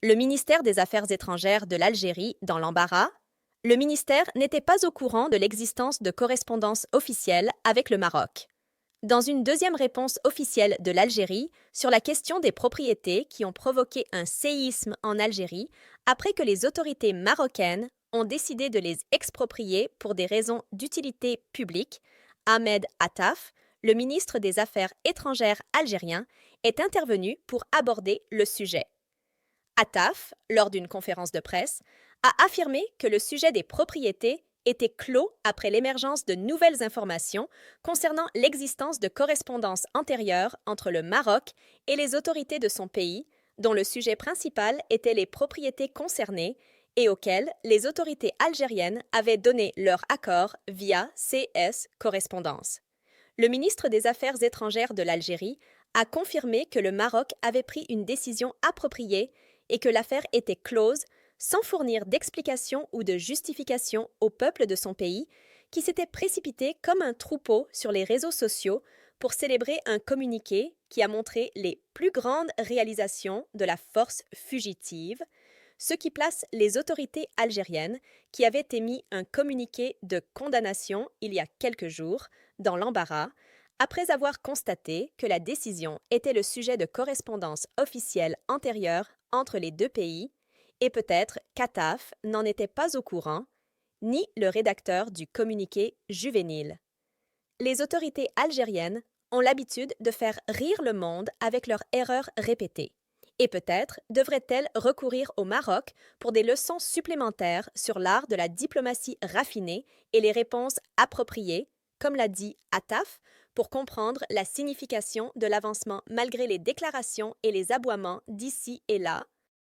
Le ministère des Affaires étrangères de l'Algérie dans l'embarras. Le ministère n'était pas au courant de l'existence de correspondances officielles avec le Maroc. Dans une deuxième réponse officielle de l'Algérie sur la question des propriétés qui ont provoqué un séisme en Algérie après que les autorités marocaines ont décidé de les exproprier pour des raisons d'utilité publique, Ahmed Attaf, le ministre des Affaires étrangères algérien, est intervenu pour aborder le sujet. Attaf, lors d'une conférence de presse, a affirmé que le sujet des propriétés était clos après l'émergence de nouvelles informations concernant l'existence de correspondances antérieures entre le Maroc et les autorités de son pays, dont le sujet principal était les propriétés concernées et auxquelles les autorités algériennes avaient donné leur accord via CS Correspondance. Le ministre des Affaires étrangères de l'Algérie a confirmé que le Maroc avait pris une décision appropriée et que l'affaire était close sans fournir d'explications ou de justifications au peuple de son pays qui s'était précipité comme un troupeau sur les réseaux sociaux pour célébrer un communiqué qui a montré les plus grandes réalisations de la force fugitive, ce qui place les autorités algériennes, qui avaient émis un communiqué de condamnation il y a quelques jours, dans l'embarras, après avoir constaté que la décision était le sujet de correspondances officielles antérieures entre les deux pays, et peut-être qu'Attaf n'en était pas au courant, ni le rédacteur du communiqué juvénile. Les autorités algériennes ont l'habitude de faire rire le monde avec leurs erreurs répétées. Et peut-être devraient-elles recourir au Maroc pour des leçons supplémentaires sur l'art de la diplomatie raffinée et les réponses appropriées, comme l'a dit Attaf, pour comprendre la signification de l'avancement malgré les déclarations et les aboiements d'ici et là